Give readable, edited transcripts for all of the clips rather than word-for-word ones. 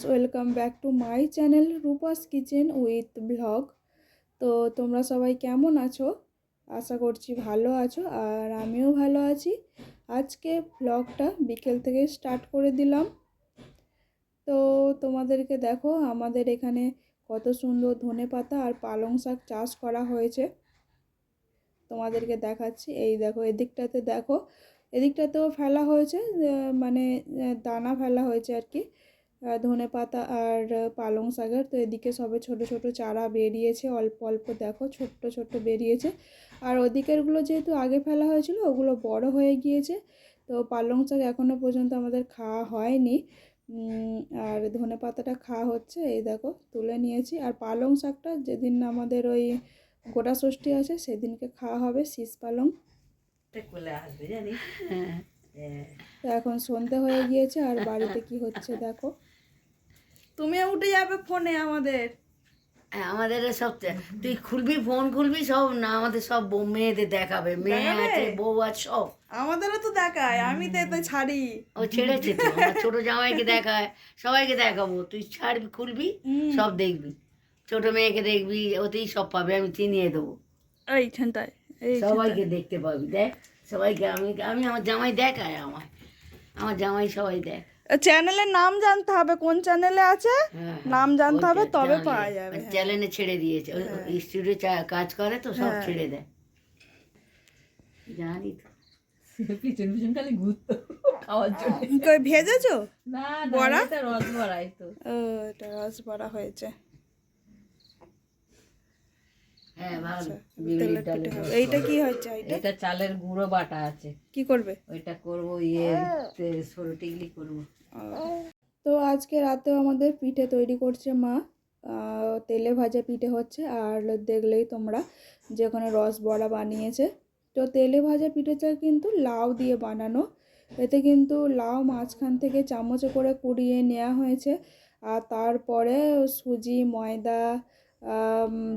Welcome back to my channel Rupa's kitchen with blog. তো তোমরা সবাই কেমন আছো? আশা করছি ভালো আছো, আর আমিও ভালো আছি। আজকে ব্লগটা বিকেল থেকে স্টার্ট করে দিলাম। তো তোমাদেরকে দেখো আমাদের এখানে কত সুন্দর ধনেপাতা আর পালং শাক চাষ করা হয়েছে, তোমাদেরকে দেখাচ্ছি। এই দেখো এদিকটাতে, দেখো এদিকটাতেও ফেলা হয়েছে, মানে দানা ফেলা হয়েছে আর কি, ধনেপাতা আর পালং শাকের। তো এদিকে সবে ছোট ছোট চারা বেরিয়েছে, অল্প অল্প দেখো ছোট্ট ছোট্ট বেরিয়েছে। আর ওদিকেরগুলো যেহেতু আগে ফেলা হয়েছিল ওগুলো বড় হয়ে গিয়েছে। তো পালং শাক এখনও পর্যন্ত আমাদের খাওয়া হয়নি, আর ধনেপাতাটা খাওয়া হচ্ছে। এই দেখো তুলে নিয়েছি। আর পালং শাকটা যেদিন আমাদের ওই গোটা ষষ্ঠী আছে সেদিনকে খাওয়া হবে, শীষ পালং। তো এখন সন্ধে হয়ে গিয়েছে আর বাড়িতে কি হচ্ছে দেখো। তুমি উঠে যাবে ফোনে আমাদের সব তুই খুলবি, ফোন খুলবি সব না, আমাদের সব মেয়েদের দেখাবে, মেয়ে আছে বউ আছে সব। আমাদেরও তো দেখায়, আমি তো এতে ছাড়ি। ও ছেড়েছে তো, আমার ছোট জামাইকে দেখায়, সবাইকে দেখাবো। তুই ছাড়বি, খুলবি সব দেখবি, ছোট মেয়েকে দেখবি, ওতেই সব পাবে, আমি চিনিয়ে দেবো এইখানটায় সবাইকে দেখতে পাবি। দেখ সবাইকে, আমি আমি আমার জামাই দেখায়, আমার জামাই সবাই দেখ। চ্যানেলের নাম জানতে হবে, কোন চ্যানেলে আছে নাম জানতে হবে, তবে পাওয়া যাবে। চ্যানেলে ছেড়ে দিয়েছে, স্টুডিও কাজ করে তো সব ছেড়ে দেয়, জানি তো। পিছন পিছন খালি ঘুরতো খাওয়ার জন্য। কই ভেজেছো? না বড়া, এটা রস বড়াই তো। এটা রস বড়া হয়েছে। হ্যাঁ ভালো। এইটা কি হচ্ছে? এটা চালের গুঁড়ো বাটা আছে। কি করবে? ওইটা করবো সরু টিকলি করবো। তো আজকে রাতেও আমাদের পিঠে তৈরি করছে মা, তেলে ভাজা পিঠে হচ্ছে। আর দেখলেই তোমরা যে ওখানে রস বড়া বানিয়েছে। তো তেলে ভাজা পিঠেটা কিন্তু লাউ দিয়ে বানানো, এতে কিন্তু লাউ মাঝখান থেকে চামচে করে কুড়িয়ে নেওয়া হয়েছে, আর তারপরে সুজি ময়দা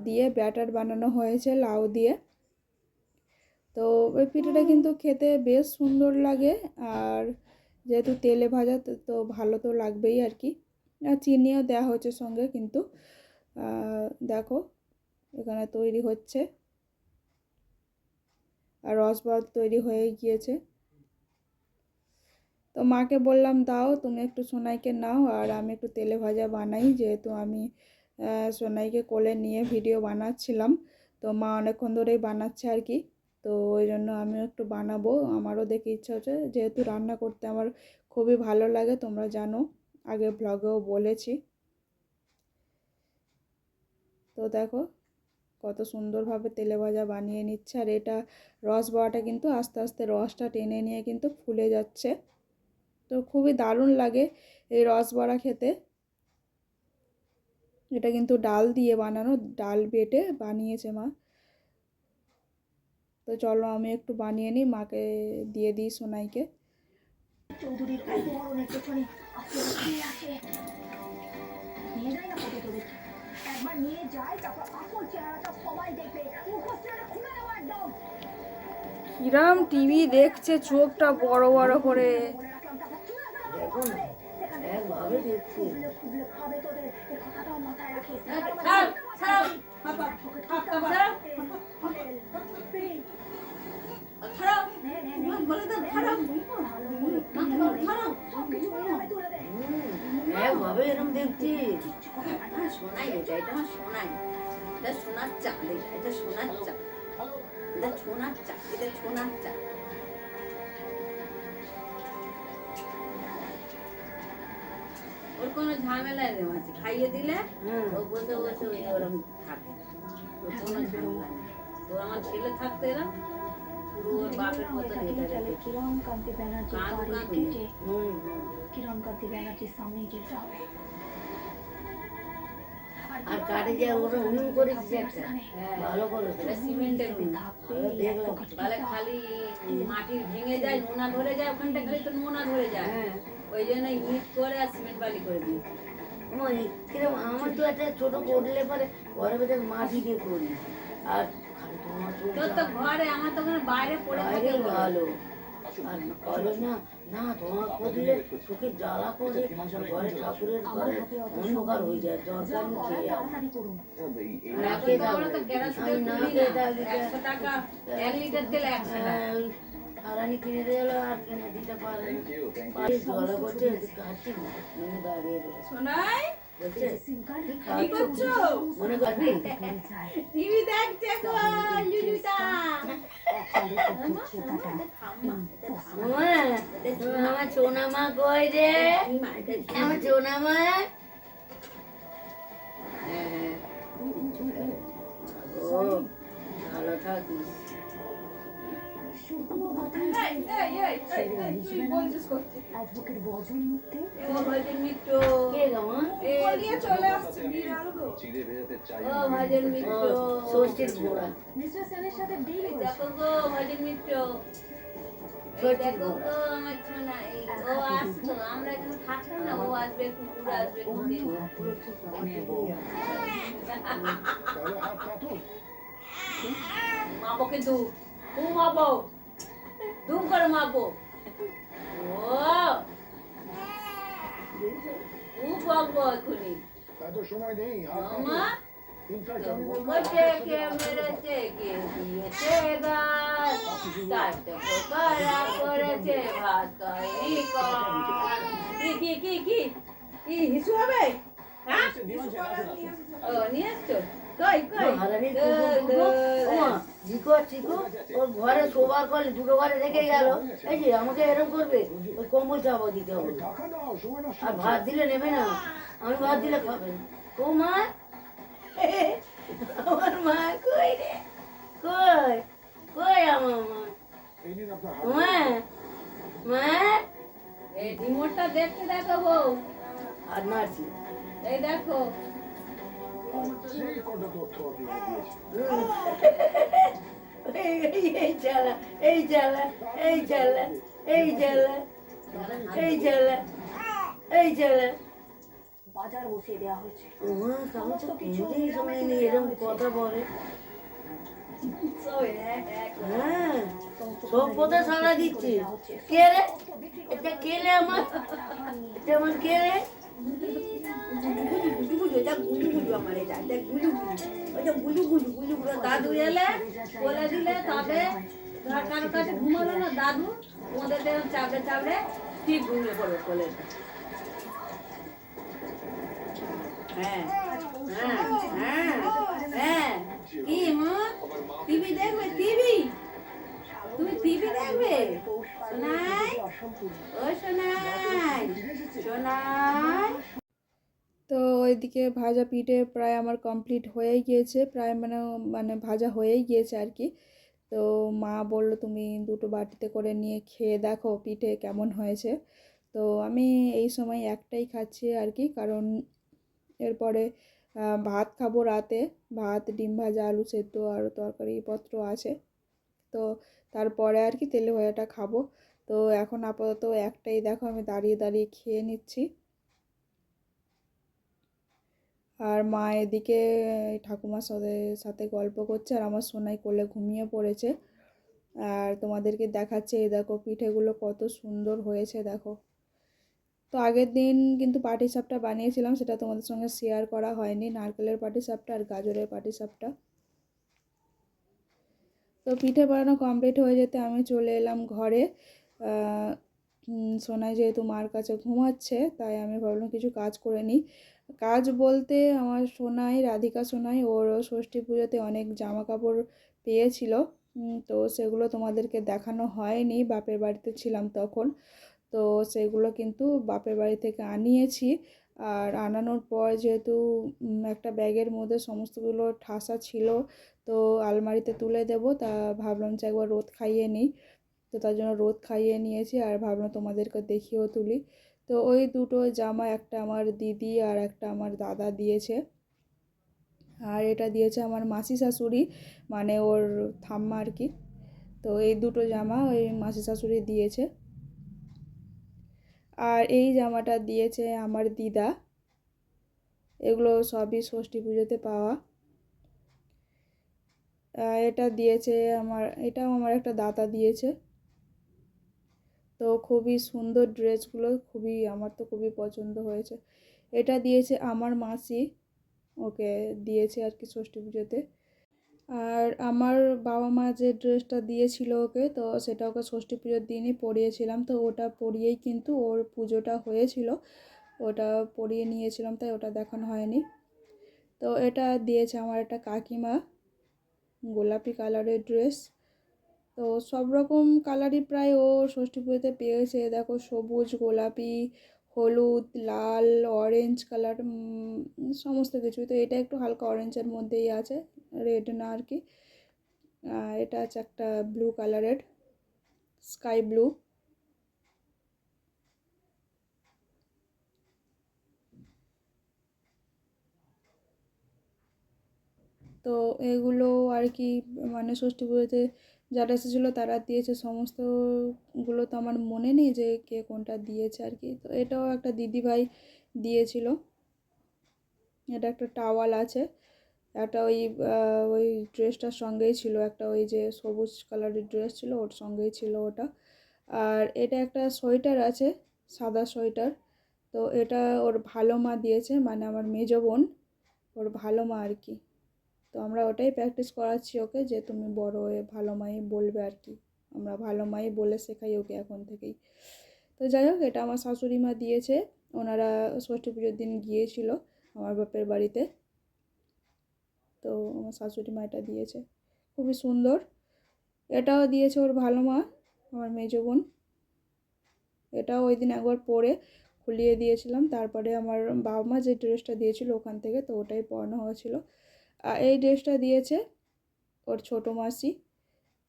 দিয়ে ব্যাটার বানানো হয়েছে লাউ দিয়ে। তো ওই পিঠেটা কিন্তু খেতে বেশ সুন্দর লাগে, আর যেহেতু তেলে ভাজা তো ভালো তো লাগবেই আর কি। আর চিনিও দেওয়া হচ্ছে সঙ্গে কিন্তু। দেখো এখানে তৈরি হচ্ছে, আর রসবড়া তৈরি হয়ে গিয়েছে। তো মাকে বললাম দাও তুমি একটু সোনাইকে নাও, আর আমি একটু তেলে ভাজা বানাই, যেহেতু আমি সোনাইকে কোলে নিয়ে ভিডিও বানাচ্ছিলাম। তো মা অনেকক্ষণ ধরেই বানাচ্ছে আর কি, তো ওই জন্য আমিও একটু বানাবো। আমারও দেখে ইচ্ছা হচ্ছে, যেহেতু রান্না করতে আমার খুবই ভালো লাগে, তোমরা জানো, আগে ব্লগেও বলেছি। তো দেখো কত সুন্দরভাবে তেলে ভাজা বানিয়ে নিচ্ছে। আর এটা রস বড়াটা কিন্তু আস্তে আস্তে রসটা টেনে নিয়ে কিন্তু ফুলে যাচ্ছে। তো খুবই দারুণ লাগে এই রস বড়া খেতে। এটা কিন্তু ডাল দিয়ে বানানো, ডাল বেটে বানিয়েছে মা। তো চলো আমি একটু বানিয়ে নিই, মাকে দিয়ে দিই সোনাইকে। চৌধুরীর অপহরণের পেছনে আসলে আছে নিয়ে যায় না ফটো তুলে, একবার নিয়ে যায়, তারপর আসল চেহারাটা সবাই দেখবে, মুখোশটা খুলে দেওয়া একদম। কিরাম টিভি দেখছে, চোখটা বড় বড় করে। মনে রাখলাম, তারপর চুলে ফেলা খুবলে খাবে তোদের, এ কথাটাও মাথায় রাখিস। এরকম দেখছি সোনাই, এটা আমার সোনাই, এটা সোনার চা, এটা সোনার চা, এটা সোনার চা, এটা সোনার চা। ওর কোনো ঝামেলাই নেই, আছে খাইয়ে দিলে ও বসে বসে ওরকম থাকে, ওর কোনো ঝামেলা নেই। তো আমার ছেলে থাকতে এরা পুরো ওর বাপের মতো কিরণকান্তি ব্যানার্জির সামনে যেতে হবে। আর কাঠে যে ওরা উনুন করেছে একটা, ভালো করেছে, সিমেন্টের দেখলাম। বলে খালি মাটির ভেঙে যায়, নোনা ধরে যায়, ওখানটা খালি তো নোনা ধরে যায়, ওই জন্য ইট করে আর সিমেন্ট বালি করে দিই। কিরকম আমার তো একটা ছোট করলে পরে ঘরে ভেতরে মাটি দিয়ে করি, আর তোর তো ঘরে, আমার তো ওখানে বাইরে পড়ে থাকে। ভালো আর করে না, না ধোঁয়া করলে চোখে জ্বালা করে, ঘরে ঠাকুরের ঘরে অন্ধকার হয়ে যায়, দরকার নেই খেয়ে যাও। না খেয়ে যাও, আমরা তো কেরাসিন আমি না তুলি খেয়ে না। থাকলে 100 টাকা 1 লিটার তেল 100 টাকা। হারানি কিনে দিয়ে গেলো আর কিনে দিতে পারে না। বাড়ি ঝগড়া করছে, কাটছি না, আমি দাঁড়িয়ে রয়েছি। সোনাই বলছে সিম কার্ড কি কি খাচ্ছ? করছো? মনে করবি টিভি দেখছে গো লুলুটা। আমার সোনা মা কই রে, আমার সোনা মা। ও ভালো থাকিস। শুকনো মাথায় তুই বলছিস করতে অ্যাডভোকেট বজন মুক্তি ও ভাইজান মিত্র, কে গমন? নিয়ে চলে আসছে বিড়াল গো। ও ভাইজান মিত্র, ষষ্ঠীর ঘোড়া। মিস্টার সেনের সাথে ডিল এই হয়েছে দেখো গো ভাইজান মিত্র, এই দেখো গো আমার সোনাই, ও আসতো, আমরা এখানে থাকতাম না, ও আসবে, কুকুর আসবে, মাপো কিন্তু খুব মাপো, দুম করে মাপো। ও খুব বকবো এখনই। এত সময় নেই মামা বলছে কে মেরেছে, কে দিয়েছে গাছ, চারটে পোকারা করেছে ভাত খায়নি কার। কি কি কি কি কি হিসু হবে? হ্যাঁ ও নিয়ে আসছো, কই কই হারানির দে, কুকুর দে, দুটো, দে। ওমা, ঝিকো চিকু ওর ঘরে শোবার করলে দুটো ঘরে রেখে গেল। এই যে আমাকে এরকম করবে, ওই কম্বল চাপা দিতে হবে। টাকা দাও সময় নষ্ট আর ভাত দিলে নেবে না, আমি ভাত দিলে খাবে। ও মা, আমার মা কই রে, কই কই আমার মা? এই নিন আপনার মা, মা, এই রিমোটটা দেখতে দেখো বউ, আর নাচি। এই দেখো সেই কত তথ্য আপনি দিয়েছেন এই চালা, এই চালা, এই চালা, এই চালা, এই চালা, এই চালা। বাজার বসিয়ে দেওয়া হয়েছে ওমা, কারণ তো কোনোদিন সময় নেই এরকম কথা বলে। হ্যাঁ, সব কথা সারা দিচ্ছি। কে রে? এটা কে রে আমার? এটা আমার কে রে? দাদু এলে বলে দিলে, তবে ধর কারো কাছে ঘুমালো না দাদু, ওদের দেখুন চাপড়ে চাপড়ে ঠিক ঘুমিয়ে পড়বে কোলে। হ্যাঁ হ্যাঁ হ্যাঁ হ্যাঁ, কি মা টিভি দেখবে? টিভি তুমি টিভি দেখবে? সোনাই, ও সোনাই, সোনাই। তো ওইদিকে ভাজা পিঠে প্রায় আমার কমপ্লিট হয়েই গিয়েছে, প্রায় মানে মানে ভাজা হয়েই গিয়েছে আর কি। তো মা বললো তুমি দুটো বাটিতে করে নিয়ে খেয়ে দেখো পিঠে কেমন হয়েছে। তো আমি এই সময় একটাই খাচ্ছি আর কি, কারণ এরপরে ভাত খাবো রাতে, ভাত ডিম ভাজা আলু সেদ্ধ আর তরকারিপত্র আছে। তো তারপরে আর কি তেলে ভাজাটা খাবো। তো এখন আপাতত একটাই দেখো আমি দাঁড়িয়ে দাঁড়িয়ে খেয়ে নিচ্ছি। আর মা এদিকে ঠাকুমার সাথে সাথে গল্প করছে, আর আমার সোনাই কোলে ঘুমিয়ে পড়েছে। আর তোমাদেরকে দেখাচ্ছে, এই দেখো পিঠেগুলো কত সুন্দর হয়েছে দেখো। তো আগের দিন কিন্তু পাটিসাপটা বানিয়েছিলাম, সেটা তোমাদের সঙ্গে শেয়ার করা হয়নি, নারকেলের পাটিসাপটা আর গাজরের পাটিসাপটা। তো পিঠে বানানো কমপ্লিট হয়ে যেতে আমি চলে এলাম ঘরে। সোনাই যেহেতু মার কাছে ঘুমাচ্ছে, তাই আমি ভাবলাম কিছু কাজ করে নিই। কাজ বলতে আমার সোনাই, রাধিকা সোনাই, ওর ষষ্ঠী পুজোতে অনেক জামা কাপড় পেয়েছিল। তো সেগুলো তোমাদেরকে দেখানো হয়নি, বাপের বাড়িতে ছিলাম তখন। তো সেগুলো কিন্তু বাপের বাড়ি থেকে আনিয়েছি। আর আনানোর পর যেহেতু একটা ব্যাগের মধ্যে সমস্তগুলো ঠাসা ছিল, তো আলমারিতে তুলে দেবো, তা ভাবলাম যে একবার রোদ খাইয়ে নিই। তো তার জন্য রোদ খাইয়ে নিয়েছি, আর ভাবলাম তোমাদেরকে দেখিয়েও তুলি। তো ওই দুটো জামা, একটা আমার দিদি আর একটা আমার দাদা দিয়েছে, আর এটা দিয়েছে আমার মাসি শাশুড়ি, মানে ওর ঠাম্মা আর কি। তো এই দুটো জামা ওই মাসি শাশুড়ি দিয়েছে। আর এই জামাটা দিয়েছে আমার দিদা। এগুলো সবই ষষ্ঠী পুজোতে পাওয়া। এটা দিয়েছে আমার, এটাও আমার একটা দাদা দিয়েছে। তো খুবই সুন্দর ড্রেসগুলো, আমার তো খুবই পছন্দ হয়েছে। এটা দিয়েছে আমার মাসি, ওকে দিয়েছে আর কি ষষ্ঠী পুজোতে। আর আমার বাবা মা যে ড্রেসটা দিয়েছিল ওকে, তো সেটা ওকে ষষ্ঠী পুজোর দিনই পরিয়েছিলাম। তো ওটা পরিয়েই কিন্তু ওর পুজোটা হয়েছিল, ওটা পরিয়ে নিয়েছিলাম, তাই ওটা দেখানো হয়নি। তো এটা দিয়েছে আমার একটা কাকিমা, গোলাপি কালারের ড্রেস। তো সব রকম কালারই প্রায় ও ষষ্ঠী পুজোতে পেয়েছে। দেখো সবুজ, গোলাপি, হলুদ, লাল, অরেঞ্জ কালার, সমস্ত কিছুই। তো এটা একটু হালকা অরেঞ্জের মধ্যেই আছে, রেড না আর কি। এটা আছে একটা ব্লু কালারের, স্কাই ব্লু। তো এগুলো আর কি মানে ষষ্ঠী পুজোতে যারা এসেছিলো তারা দিয়েছে। সমস্তগুলো তো আমার মনে নেই যে কে কোনটা দিয়েছে আর কি। তো এটাও একটা দিদিভাই দিয়েছিল। এটা একটা টাওয়াল আছে, একটা ওই ড্রেসটার সঙ্গেই ছিল, একটা ওই যে সবুজ কালারের ড্রেস ছিল ওর সঙ্গেই ছিল ওটা। আর এটা একটা সোয়েটার আছে, সাদা সোয়েটার। তো এটা ওর ভালো মা দিয়েছে, মানে আমার মেজো বোন, ওর ভালো মা আর কি। তো আমরা ওটাই প্র্যাকটিস করাচ্ছি ওকে, যে তুমি বড় হয়ে ভালো মাই বলবে আর কি। আমরা ভালো মাই বলে শেখাই ওকে এখন থেকেই। তো যাই হোক, এটা আমার শাশুড়ি মা দিয়েছে। ওনারা ষষ্ঠী পুজোর দিন গিয়েছিল আমার বাপের বাড়িতে, তো আমার শাশুড়ি মা এটা দিয়েছে, খুবই সুন্দর। এটাও দিয়েছে ওর ভালো মা, আমার মেজো বোন। এটাও ওই দিন একবার পরে খুলিয়ে দিয়েছিলাম, তারপরে আমার বাবা মা যে ড্রেসটা দিয়েছিল ওখান থেকে, তো ওটাই পরানো হয়েছিল। আর এই ড্রেসটা দিয়েছে ওর ছোটো মাসি,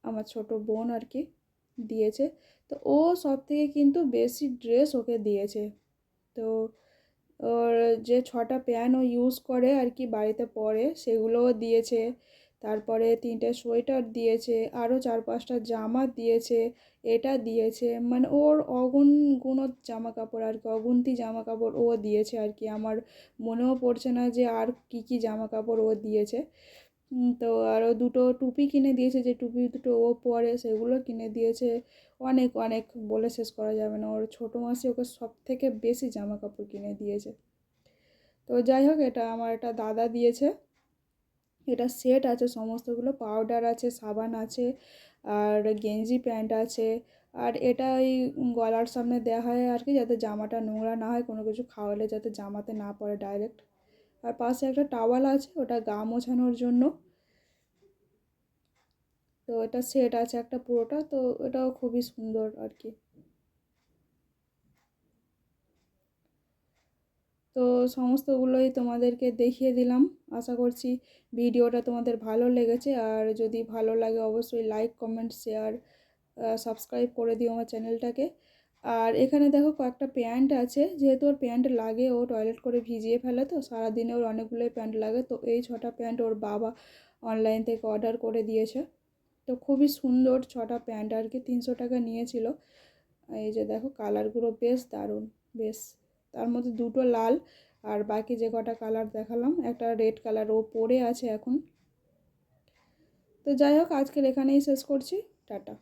আমার ছোট বোন আর কি দিয়েছে। তো ও সব থেকে কিন্তু বেশি ড্রেস ওকে দিয়েছে। তো ওর যে 6টা প্যান্ট ও ইউজ করে আর কি বাড়িতে পরে, সেগুলোও দিয়েছে। তারপরে 3টে সোয়েটার দিয়েছে, আরও 4-5টা জামা দিয়েছে, এটা দিয়েছে। মানে ওর অগুণত জামা কাপড় আর কি, অগুন্তি জামা কাপড় ও দিয়েছে আর কি। আমার মনেও পড়ছে না যে আর কি কি জামা কাপড় ও দিয়েছে। তো আরও 2টো টুপি কিনে দিয়েছে, যে টুপি দুটো ও পরে সেগুলো কিনে দিয়েছে। অনেক অনেক বলে শেষ করা যাবে না, ওর ছোটো মাসি ওকে সব থেকে বেশি জামা কাপড় কিনে দিয়েছে। তো যাই হোক, এটা আমার একটা দাদা দিয়েছে। এটা সেট আছে সমস্তগুলো, পাউডার আছে, সাবান আছে, আর গেঞ্জি প্যান্ট আছে। আর এটা ওই গলার সামনে দেওয়া হয় আর কি, যাতে জামাটা নোংরা না হয়, কোনো কিছু খাওয়ালে যাতে জামাতে না পড়ে ডাইরেক্ট। আর পাশে একটা টাওয়াল আছে, ওটা গা মোছানোর জন্য। তো এটা সেট আছে একটা পুরোটা, তো এটাও খুবই সুন্দর আর কি। তো সমস্তগুলোই তোমাদেরকে দেখিয়ে দিলাম। আশা করছি ভিডিওটা তোমাদের ভালো লেগেছে। আর যদি ভালো লাগে অবশ্যই লাইক, কমেন্ট, শেয়ার, সাবস্ক্রাইব করে দিও আমার চ্যানেলটাকে। আর এখানে দেখো কয়েকটা প্যান্ট আছে, যেহেতু ওর প্যান্ট লাগে, ও টয়লেট করে ভিজিয়ে ফেলে, তো সারাদিনে ওর অনেকগুলোই প্যান্ট লাগে। তো এই 6টা প্যান্ট ওর বাবা অনলাইন থেকে অর্ডার করে দিয়েছে। তো খুবই সুন্দর 6টা প্যান্ট আর কি, 300 টাকা নিয়েছিল। এই যে দেখো কালারগুলো বেশ দারুণ, বেশ। তার মধ্যে 2টো লাল, আর বাকি যে কটা কালার দেখালাম, একটা রেড কালার ও পরে আছে এখন। তো যাই হোক, আজকের এখানেই শেষ করছি। টাটা।